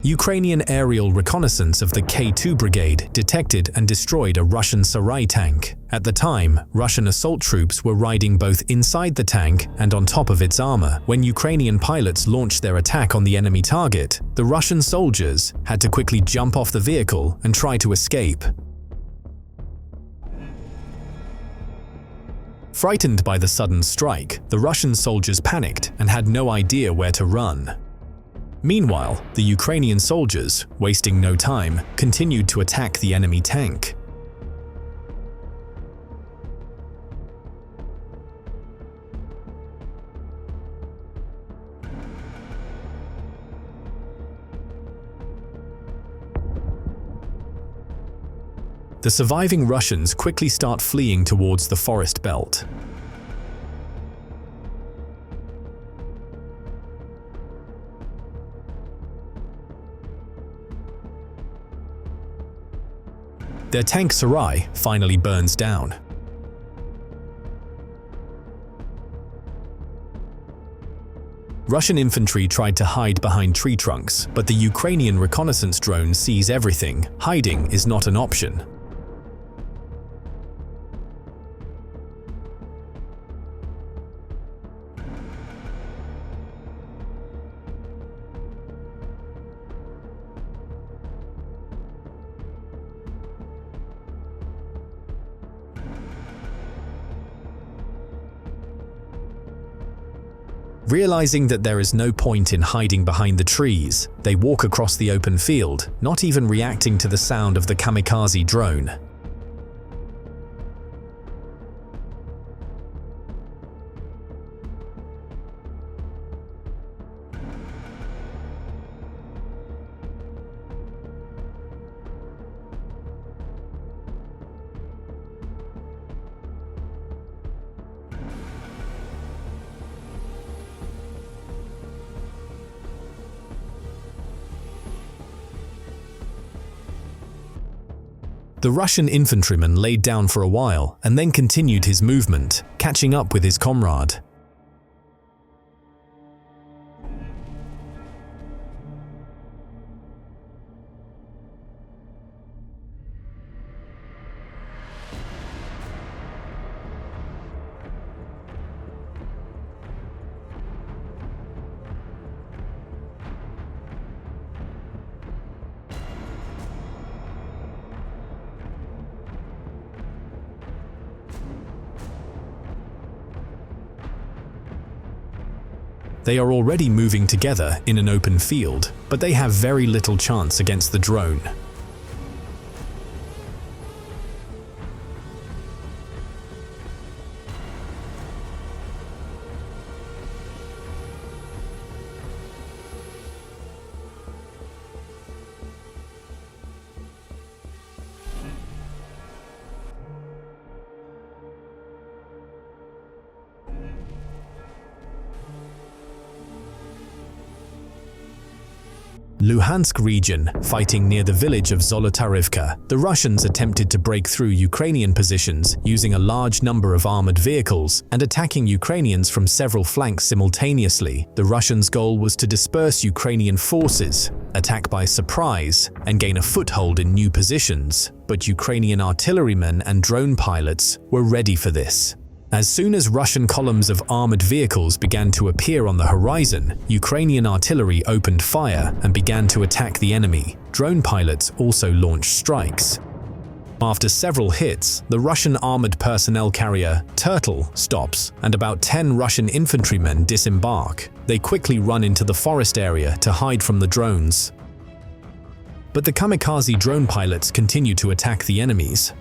Ukrainian aerial reconnaissance of the K2 Brigade detected and destroyed a Russian Sarai tank. At the time, Russian assault troops were riding both inside the tank and on top of its armor. When Ukrainian pilots launched their attack on the enemy target, the Russian soldiers had to quickly jump off the vehicle and try to escape. Frightened by the sudden strike, the Russian soldiers panicked and had no idea where to run. Meanwhile, the Ukrainian soldiers, wasting no time, continued to attack the enemy tank. The surviving Russians quickly start fleeing towards the forest belt. Their tank Sarai finally burns down. Russian infantry tried to hide behind tree trunks, but the Ukrainian reconnaissance drone sees everything. Hiding is not an option. Realizing that there is no point in hiding behind the trees, they walk across the open field, not even reacting to the sound of the Kamikaze drone. The Russian infantryman laid down for a while and then continued his movement, catching up with his comrade. They are already moving together in an open field, but they have very little chance against the drone. Luhansk region, fighting near the village of Zolotarivka, the Russians attempted to break through Ukrainian positions using a large number of armored vehicles and attacking Ukrainians from several flanks simultaneously. The Russians' goal was to disperse Ukrainian forces, attack by surprise, and gain a foothold in new positions, but Ukrainian artillerymen and drone pilots were ready for this. As soon as Russian columns of armored vehicles began to appear on the horizon, Ukrainian artillery opened fire and began to attack the enemy. Drone pilots also launched strikes. After several hits, the Russian armored personnel carrier, Turtle, stops, and about 10 Russian infantrymen disembark. They quickly run into the forest area to hide from the drones. But the Kamikaze drone pilots continue to attack the enemies.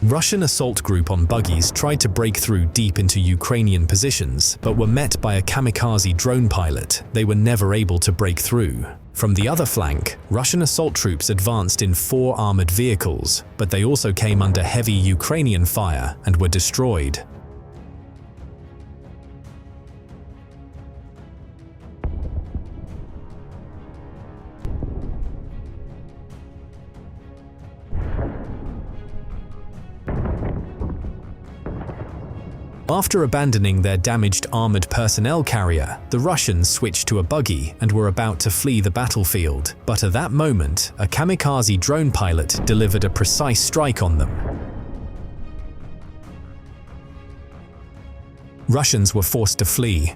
Russian assault group on buggies tried to break through deep into Ukrainian positions, but were met by a Kamikaze drone pilot. They were never able to break through. From the other flank, Russian assault troops advanced in 4 armored vehicles, but they also came under heavy Ukrainian fire and were destroyed. After abandoning their damaged armored personnel carrier, the Russians switched to a buggy and were about to flee the battlefield. But at that moment, a kamikaze drone pilot delivered a precise strike on them. Russians were forced to flee.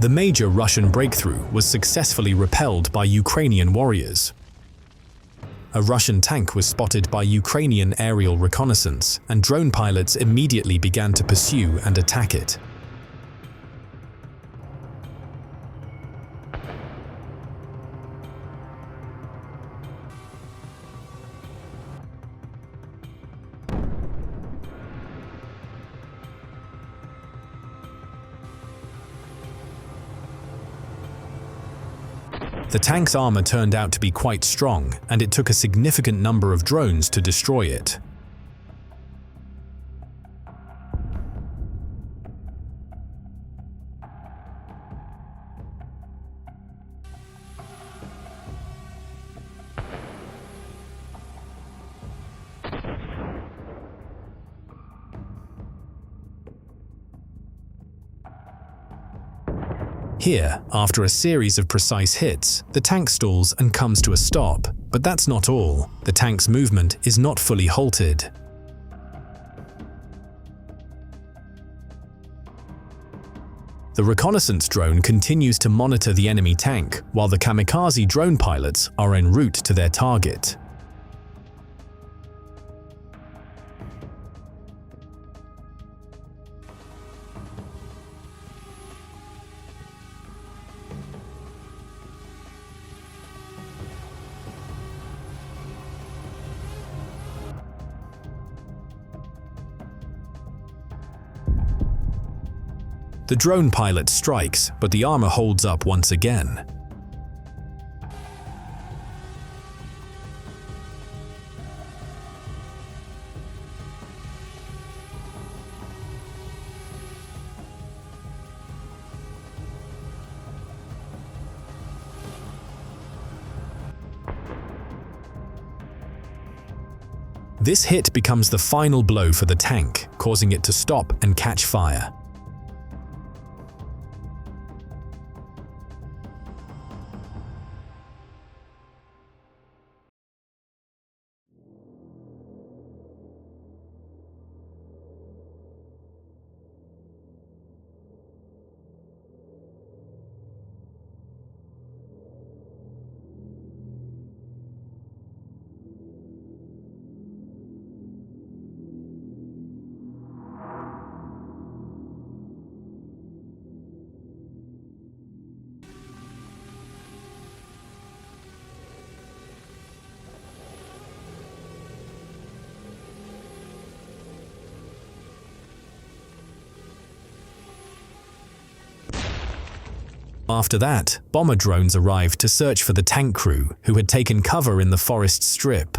The major Russian breakthrough was successfully repelled by Ukrainian warriors. A Russian tank was spotted by Ukrainian aerial reconnaissance, and drone pilots immediately began to pursue and attack it. The tank's armor turned out to be quite strong, and it took a significant number of drones to destroy it. Here, after a series of precise hits, the tank stalls and comes to a stop. But that's not all. The tank's movement is not fully halted. The reconnaissance drone continues to monitor the enemy tank, while the kamikaze drone pilots are en route to their target. The drone pilot strikes, but the armor holds up once again. This hit becomes the final blow for the tank, causing it to stop and catch fire. After that, bomber drones arrived to search for the tank crew, who had taken cover in the forest strip.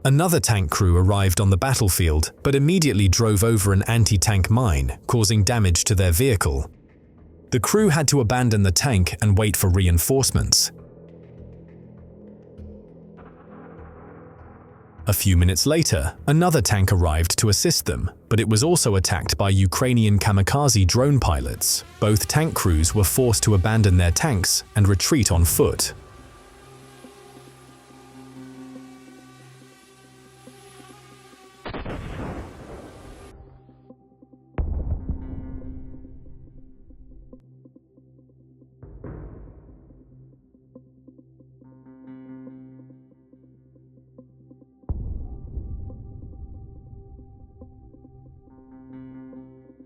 Another tank crew arrived on the battlefield, but immediately drove over an anti-tank mine, causing damage to their vehicle. The crew had to abandon the tank and wait for reinforcements. A few minutes later, another tank arrived to assist them, but it was also attacked by Ukrainian kamikaze drone pilots. Both tank crews were forced to abandon their tanks and retreat on foot.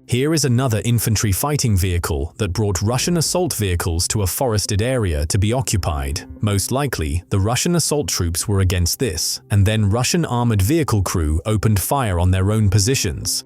Here is another infantry fighting vehicle that brought Russian assault vehicles to a forested area to be occupied. Most likely, the Russian assault troops were against this, and then Russian armored vehicle crew opened fire on their own positions.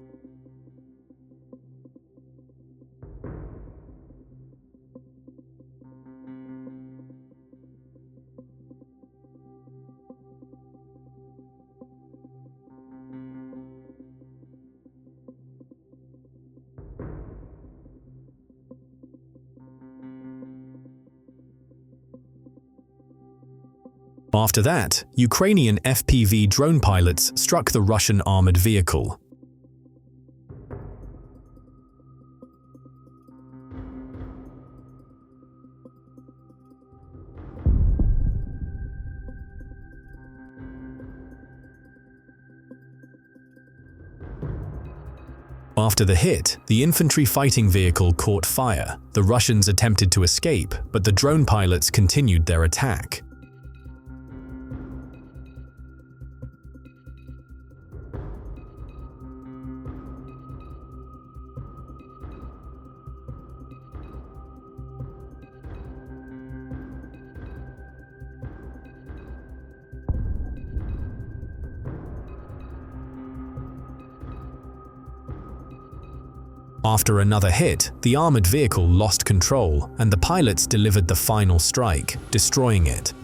After that, Ukrainian FPV drone pilots struck the Russian armored vehicle. After the hit, the infantry fighting vehicle caught fire. The Russians attempted to escape, but the drone pilots continued their attack. After another hit, the armored vehicle lost control, and the pilots delivered the final strike, destroying it.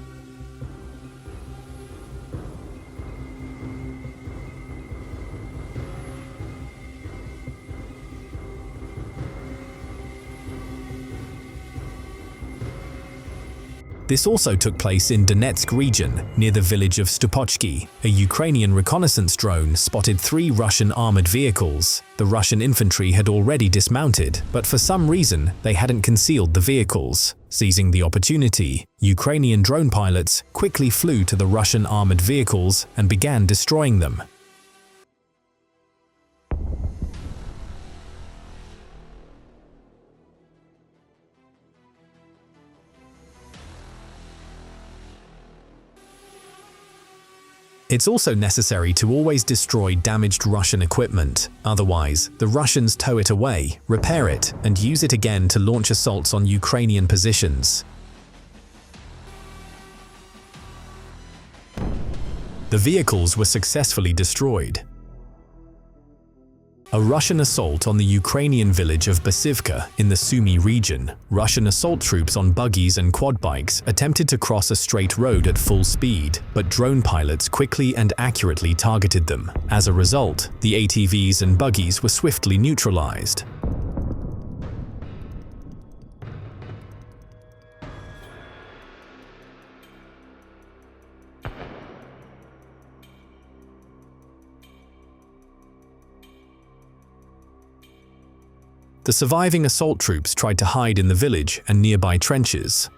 This also took place in Donetsk region, near the village of Stupochki. A Ukrainian reconnaissance drone spotted 3 Russian armored vehicles. The Russian infantry had already dismounted, but for some reason, they hadn't concealed the vehicles. Seizing the opportunity, Ukrainian drone pilots quickly flew to the Russian armored vehicles and began destroying them. It's also necessary to always destroy damaged Russian equipment. Otherwise, the Russians tow it away, repair it, and use it again to launch assaults on Ukrainian positions. The vehicles were successfully destroyed. A Russian assault on the Ukrainian village of Basivka in the Sumy region. Russian assault troops on buggies and quad bikes attempted to cross a straight road at full speed, but drone pilots quickly and accurately targeted them. As a result, the ATVs and buggies were swiftly neutralized. The surviving assault troops tried to hide in the village and nearby trenches.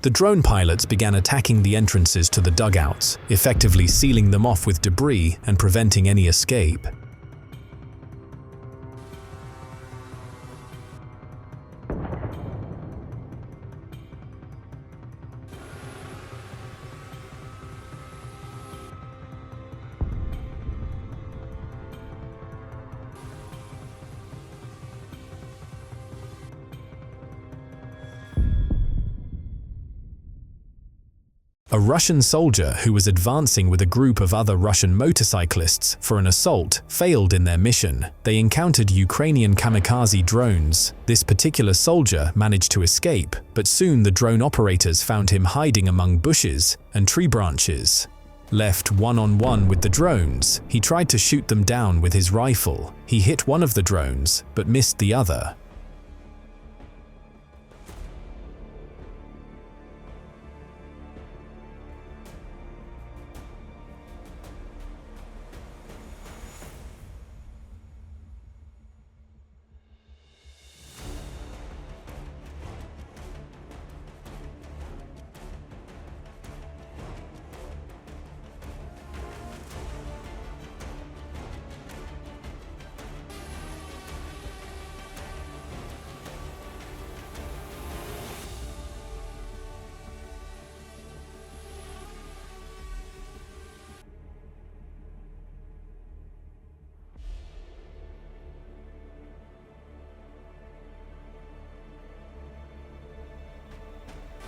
The drone pilots began attacking the entrances to the dugouts, effectively sealing them off with debris and preventing any escape. A Russian soldier who was advancing with a group of other Russian motorcyclists for an assault failed in their mission. They encountered Ukrainian Kamikaze drones. This particular soldier managed to escape, but soon the drone operators found him hiding among bushes and tree branches. Left one-on-one with the drones, he tried to shoot them down with his rifle. He hit one of the drones, but missed the other.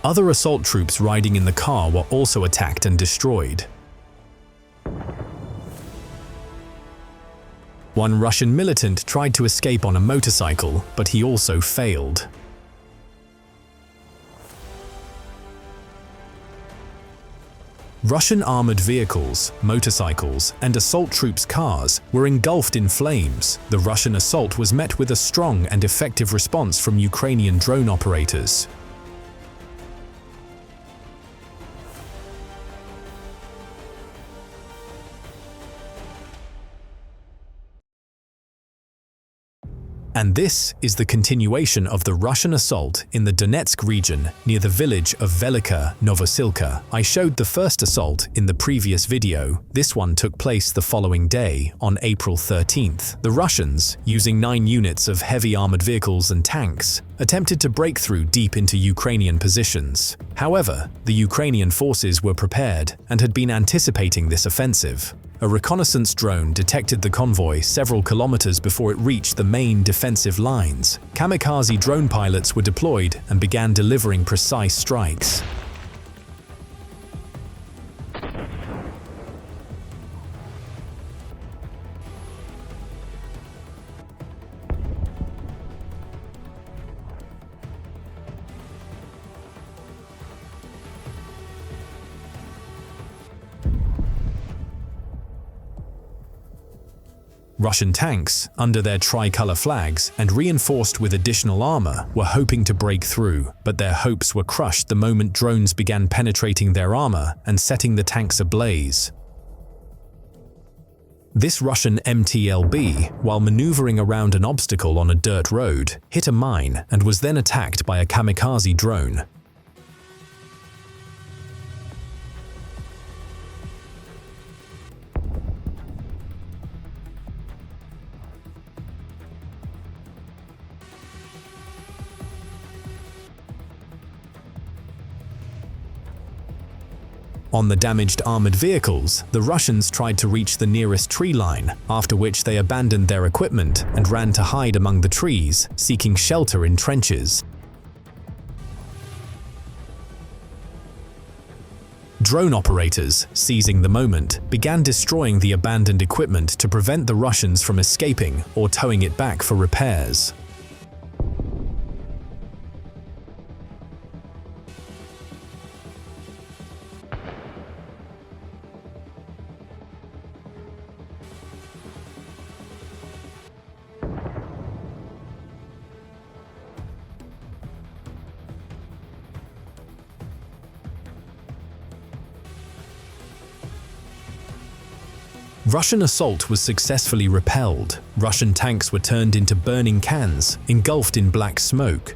Other assault troops riding in the car were also attacked and destroyed. One Russian militant tried to escape on a motorcycle, but he also failed. Russian armored vehicles, motorcycles, and assault troops' cars were engulfed in flames. The Russian assault was met with a strong and effective response from Ukrainian drone operators. And this is the continuation of the Russian assault in the Donetsk region near the village of Velika Novosilka. I showed the first assault in the previous video. This one took place the following day, on April 13th. The Russians, using 9 units of heavy armored vehicles and tanks, attempted to break through deep into Ukrainian positions. However, the Ukrainian forces were prepared and had been anticipating this offensive. A reconnaissance drone detected the convoy several kilometers before it reached the main defensive lines. Kamikaze drone pilots were deployed and began delivering precise strikes. Russian tanks, under their tricolor flags and reinforced with additional armor, were hoping to break through, but their hopes were crushed the moment drones began penetrating their armor and setting the tanks ablaze. This Russian MTLB, while maneuvering around an obstacle on a dirt road, hit a mine and was then attacked by a kamikaze drone. On the damaged armored vehicles, the Russians tried to reach the nearest tree line, after which they abandoned their equipment and ran to hide among the trees, seeking shelter in trenches. Drone operators, seizing the moment, began destroying the abandoned equipment to prevent the Russians from escaping or towing it back for repairs. Russian assault was successfully repelled. Russian tanks were turned into burning cans, engulfed in black smoke.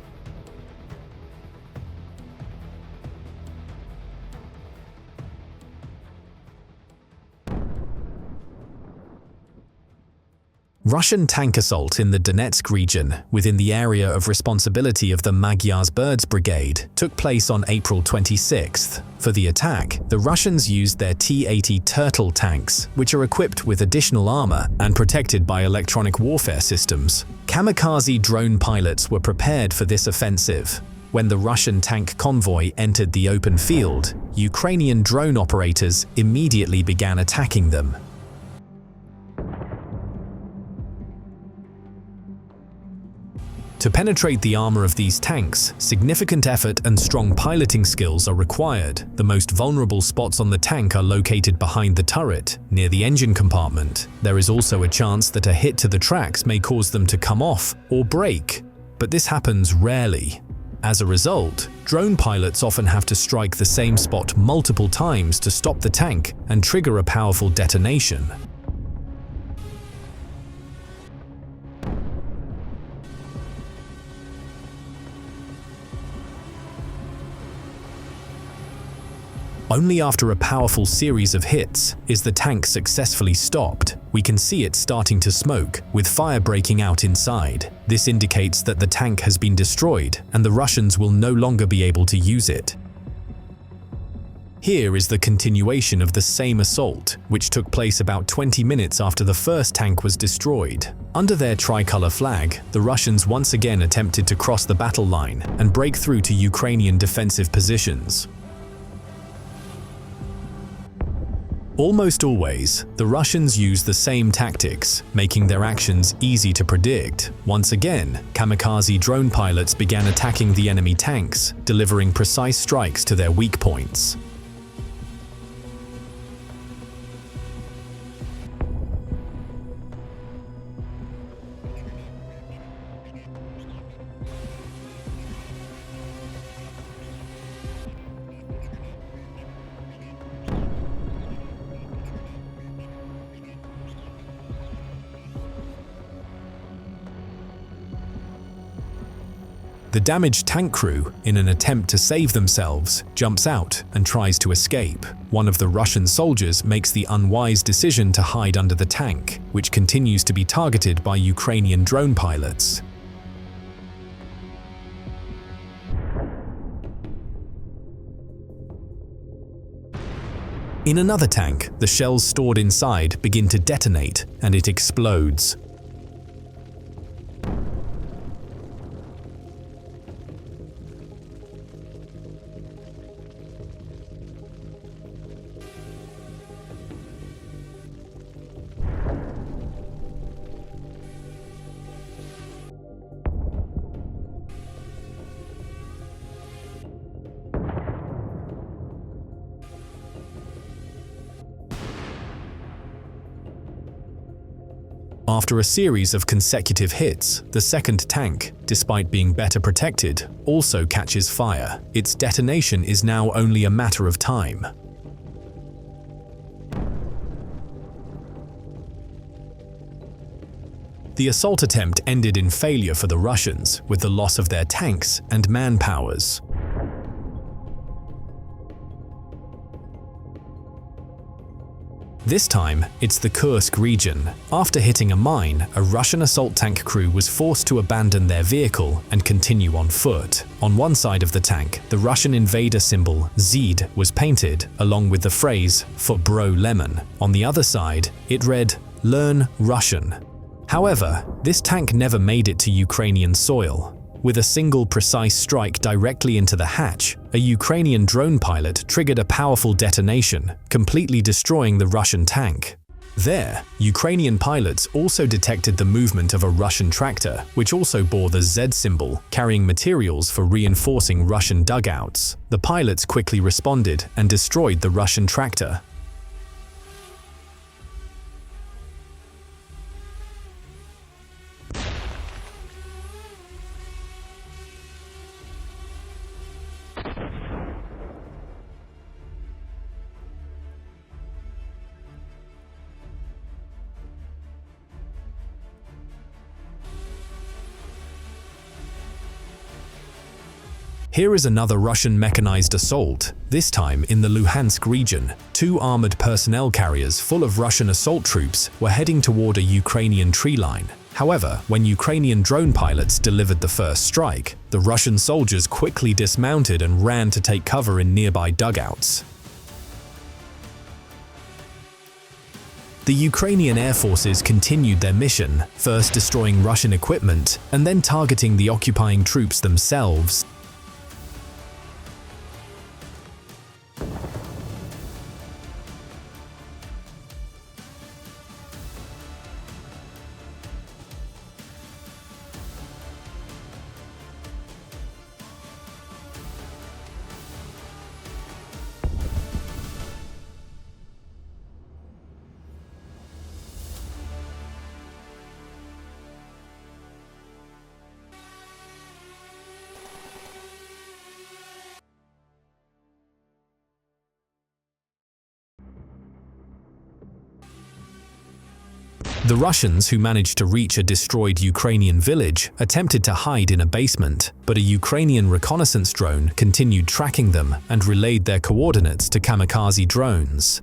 Russian tank assault in the Donetsk region, within the area of responsibility of the Magyar's Birds Brigade, took place on April 26th. For the attack, the Russians used their T-80 Turtle tanks, which are equipped with additional armor and protected by electronic warfare systems. Kamikaze drone pilots were prepared for this offensive. When the Russian tank convoy entered the open field, Ukrainian drone operators immediately began attacking them. To penetrate the armor of these tanks, significant effort and strong piloting skills are required. The most vulnerable spots on the tank are located behind the turret, near the engine compartment. There is also a chance that a hit to the tracks may cause them to come off or break, but this happens rarely. As a result, drone pilots often have to strike the same spot multiple times to stop the tank and trigger a powerful detonation. Only after a powerful series of hits is the tank successfully stopped. We can see it starting to smoke, with fire breaking out inside. This indicates that the tank has been destroyed and the Russians will no longer be able to use it. Here is the continuation of the same assault, which took place about 20 minutes after the first tank was destroyed. Under their tricolor flag, the Russians once again attempted to cross the battle line and break through to Ukrainian defensive positions. Almost always, the Russians use the same tactics, making their actions easy to predict. Once again, kamikaze drone pilots began attacking the enemy tanks, delivering precise strikes to their weak points. The damaged tank crew, in an attempt to save themselves, jumps out and tries to escape. One of the Russian soldiers makes the unwise decision to hide under the tank, which continues to be targeted by Ukrainian drone pilots. In another tank, the shells stored inside begin to detonate and it explodes. After a series of consecutive hits, the second tank, despite being better protected, also catches fire. Its detonation is now only a matter of time. The assault attempt ended in failure for the Russians, with the loss of their tanks and manpowers. This time, it's the Kursk region. After hitting a mine, a Russian assault tank crew was forced to abandon their vehicle and continue on foot. On one side of the tank, the Russian invader symbol ZD was painted, along with the phrase "for bro lemon." On the other side, it read, "Learn Russian." However, this tank never made it to Ukrainian soil. With a single precise strike directly into the hatch, a Ukrainian drone pilot triggered a powerful detonation, completely destroying the Russian tank. There, Ukrainian pilots also detected the movement of a Russian tractor, which also bore the Z symbol, carrying materials for reinforcing Russian dugouts. The pilots quickly responded and destroyed the Russian tractor. Here is another Russian mechanized assault, this time in the Luhansk region. Two armored personnel carriers full of Russian assault troops were heading toward a Ukrainian tree line. However, when Ukrainian drone pilots delivered the first strike, the Russian soldiers quickly dismounted and ran to take cover in nearby dugouts. The Ukrainian air forces continued their mission, first destroying Russian equipment and then targeting the occupying troops themselves. The Russians, who managed to reach a destroyed Ukrainian village, attempted to hide in a basement, but a Ukrainian reconnaissance drone continued tracking them and relayed their coordinates to kamikaze drones.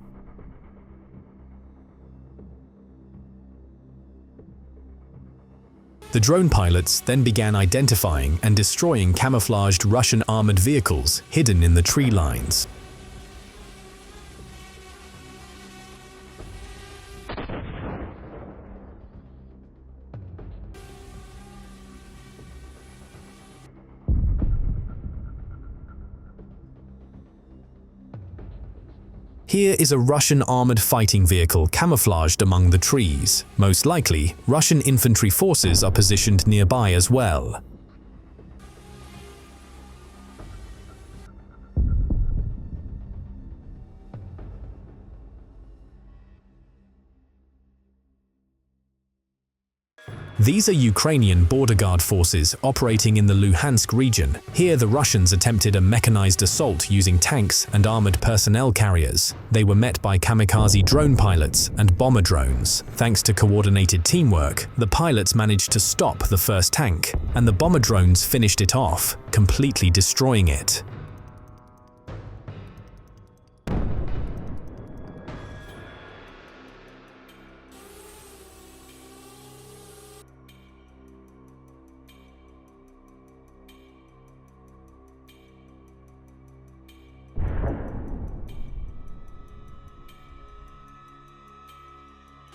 The drone pilots then began identifying and destroying camouflaged Russian armored vehicles hidden in the tree lines. Here is a Russian armored fighting vehicle camouflaged among the trees. Most likely, Russian infantry forces are positioned nearby as well. These are Ukrainian border guard forces operating in the Luhansk region. Here the Russians attempted a mechanized assault using tanks and armored personnel carriers. They were met by kamikaze drone pilots and bomber drones. Thanks to coordinated teamwork, the pilots managed to stop the first tank, and the bomber drones finished it off, completely destroying it.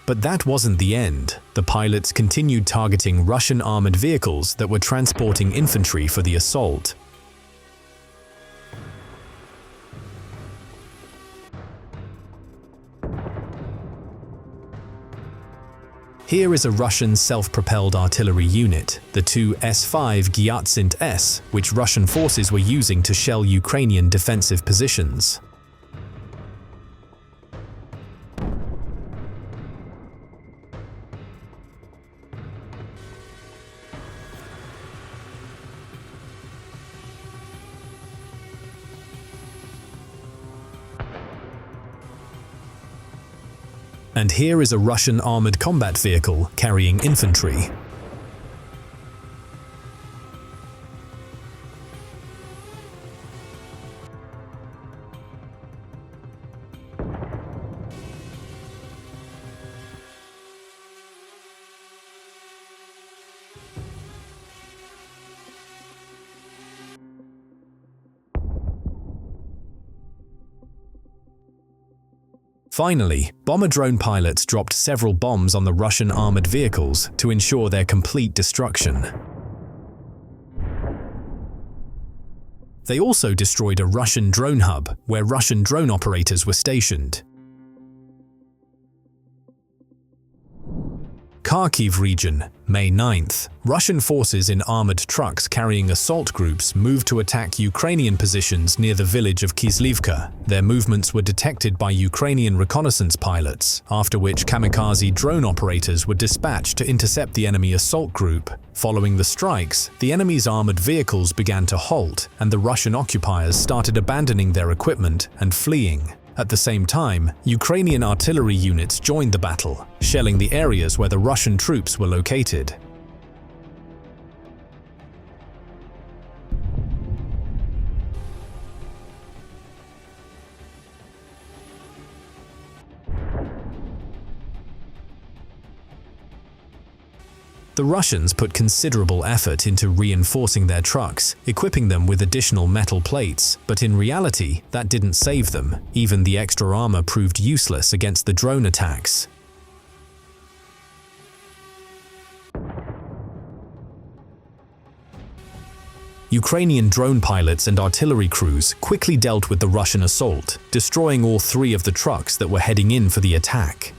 But that wasn't the end. The pilots continued targeting Russian armored vehicles that were transporting infantry for the assault. Here is a Russian self-propelled artillery unit, the two S-5 Gyatsint S, which Russian forces were using to shell Ukrainian defensive positions. And here is a Russian armored combat vehicle carrying infantry. Finally, bomber drone pilots dropped several bombs on the Russian armored vehicles to ensure their complete destruction. They also destroyed a Russian drone hub where Russian drone operators were stationed. Kharkiv region, May 9th. Russian forces in armored trucks carrying assault groups moved to attack Ukrainian positions near the village of Kislivka. Their movements were detected by Ukrainian reconnaissance pilots, after which kamikaze drone operators were dispatched to intercept the enemy assault group. Following the strikes, the enemy's armored vehicles began to halt, and the Russian occupiers started abandoning their equipment and fleeing. At the same time, Ukrainian artillery units joined the battle, shelling the areas where the Russian troops were located. The Russians put considerable effort into reinforcing their trucks, equipping them with additional metal plates, but in reality, that didn't save them. Even the extra armor proved useless against the drone attacks. Ukrainian drone pilots and artillery crews quickly dealt with the Russian assault, destroying all three of the trucks that were heading in for the attack.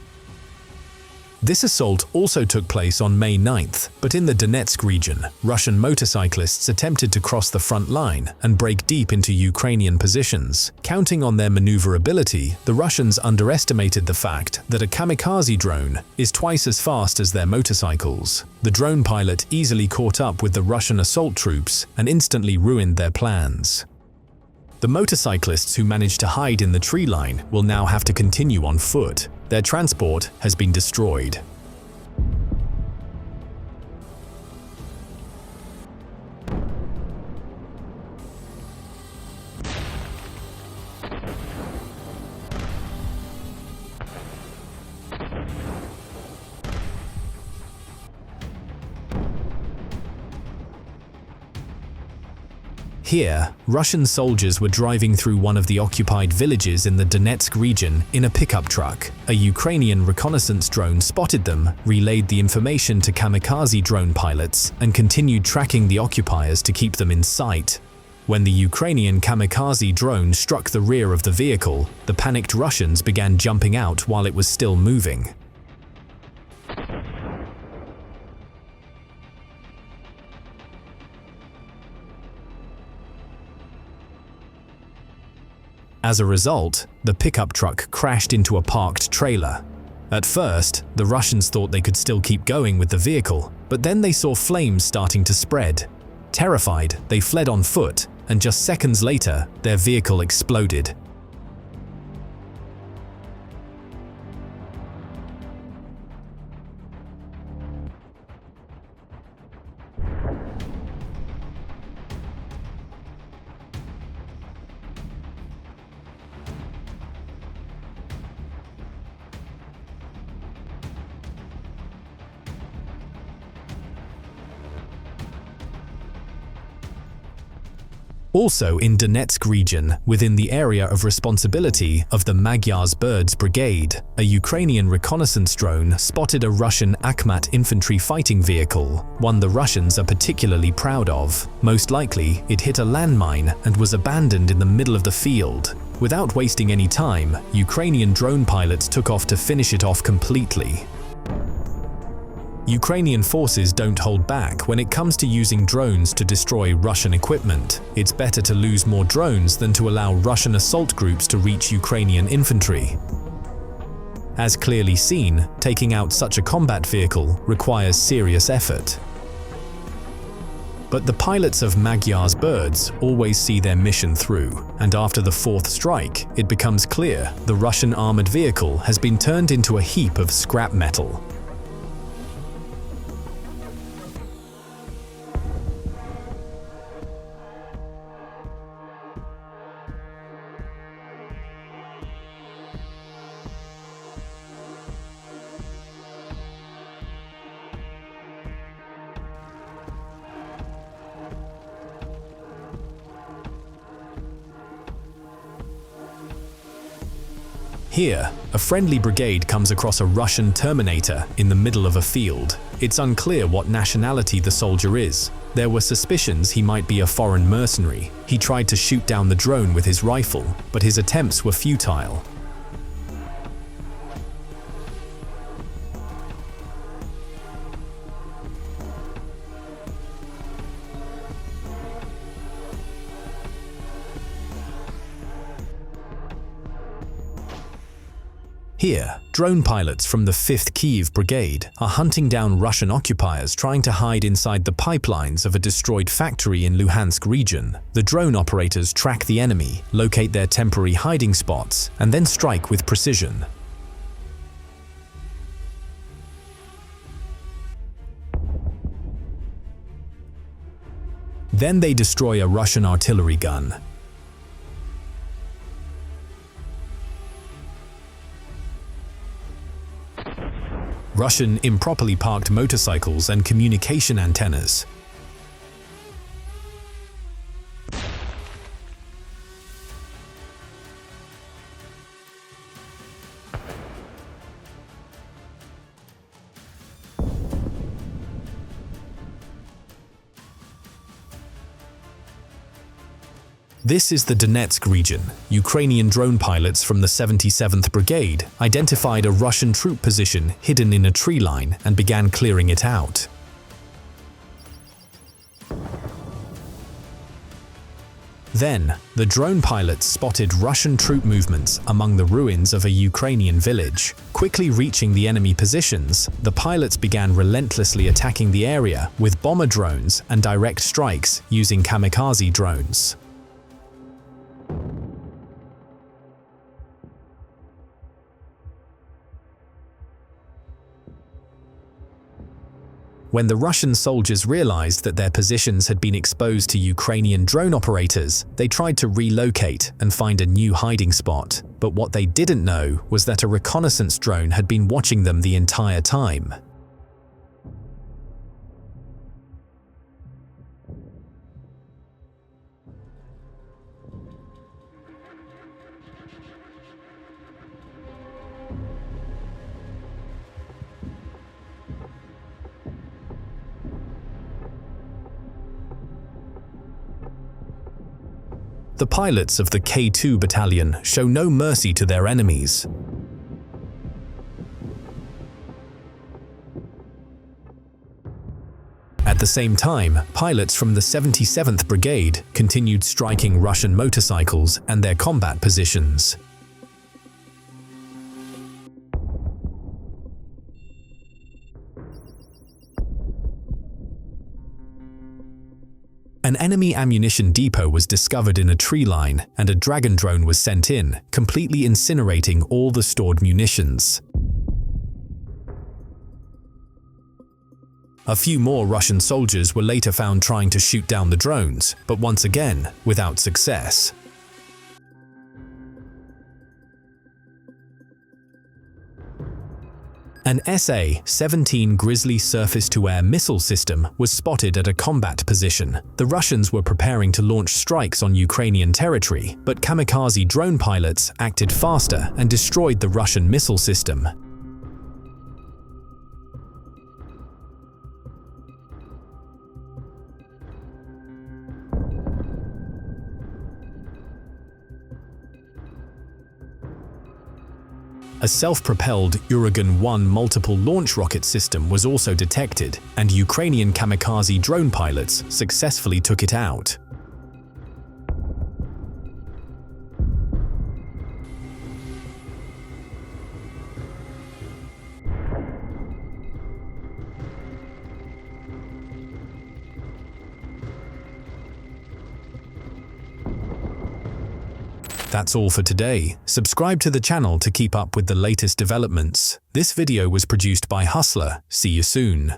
This assault also took place on May 9th, but in the Donetsk region, Russian motorcyclists attempted to cross the front line and break deep into Ukrainian positions. Counting on their maneuverability, the Russians underestimated the fact that a kamikaze drone is twice as fast as their motorcycles. The drone pilot easily caught up with the Russian assault troops and instantly ruined their plans. The motorcyclists who managed to hide in the tree line will now have to continue on foot. Their transport has been destroyed. Here, Russian soldiers were driving through one of the occupied villages in the Donetsk region in a pickup truck. A Ukrainian reconnaissance drone spotted them, relayed the information to kamikaze drone pilots, and continued tracking the occupiers to keep them in sight. When the Ukrainian Kamikaze drone struck the rear of the vehicle, the panicked Russians began jumping out while it was still moving. As a result, the pickup truck crashed into a parked trailer. At first, the Russians thought they could still keep going with the vehicle, but then they saw flames starting to spread. Terrified, they fled on foot, and just seconds later, their vehicle exploded. Also in Donetsk region, within the area of responsibility of the Mechanized Brigade, a Ukrainian reconnaissance drone spotted a Russian Akhmat infantry fighting vehicle, one the Russians are particularly proud of. Most likely, it hit a landmine and was abandoned in the middle of the field. Without wasting any time, Ukrainian drone pilots took off to finish it off completely. Ukrainian forces don't hold back when it comes to using drones to destroy Russian equipment. It's better to lose more drones than to allow Russian assault groups to reach Ukrainian infantry. As clearly seen, taking out such a combat vehicle requires serious effort. But the pilots of Mechanized always see their mission through, and after the fourth strike, it becomes clear the Russian armored vehicle has been turned into a heap of scrap metal. Here, a friendly brigade comes across a Russian Terminator in the middle of a field. It's unclear what nationality the soldier is. There were suspicions he might be a foreign mercenary. He tried to shoot down the drone with his rifle, but his attempts were futile. Here, drone pilots from the 5th Kiev Brigade are hunting down Russian occupiers trying to hide inside the pipelines of a destroyed factory in Luhansk region. The drone operators track the enemy, locate their temporary hiding spots, and then strike with precision. Then they destroy a Russian artillery gun. Russian improperly parked motorcycles and communication antennas. This is the Donetsk region. Ukrainian drone pilots from the 77th Brigade identified a Russian troop position hidden in a tree line and began clearing it out. Then, the drone pilots spotted Russian troop movements among the ruins of a Ukrainian village. Quickly reaching the enemy positions, the pilots began relentlessly attacking the area with bomber drones and direct strikes using kamikaze drones. When the Russian soldiers realized that their positions had been exposed to Ukrainian drone operators, they tried to relocate and find a new hiding spot. But what they didn't know was that a reconnaissance drone had been watching them the entire time. the pilots of the K2 battalion show no mercy to their enemies. At the same time, pilots from the 77th Brigade continued striking Russian motorcycles and their combat positions. An enemy ammunition depot was discovered in a tree line, and a Dragon drone was sent in, completely incinerating all the stored munitions. A few more Russian soldiers were later found trying to shoot down the drones, but once again, without success. An SA-17 Grizzly surface-to-air missile system was spotted at a combat position. The Russians were preparing to launch strikes on Ukrainian territory, but Kamikaze drone pilots acted faster and destroyed the Russian missile system. A self-propelled Uragan-1 multiple launch rocket system was also detected, and Ukrainian kamikaze drone pilots successfully took it out. That's all for today. Subscribe to the channel to keep up with the latest developments. This video was produced by Hustler. See you soon.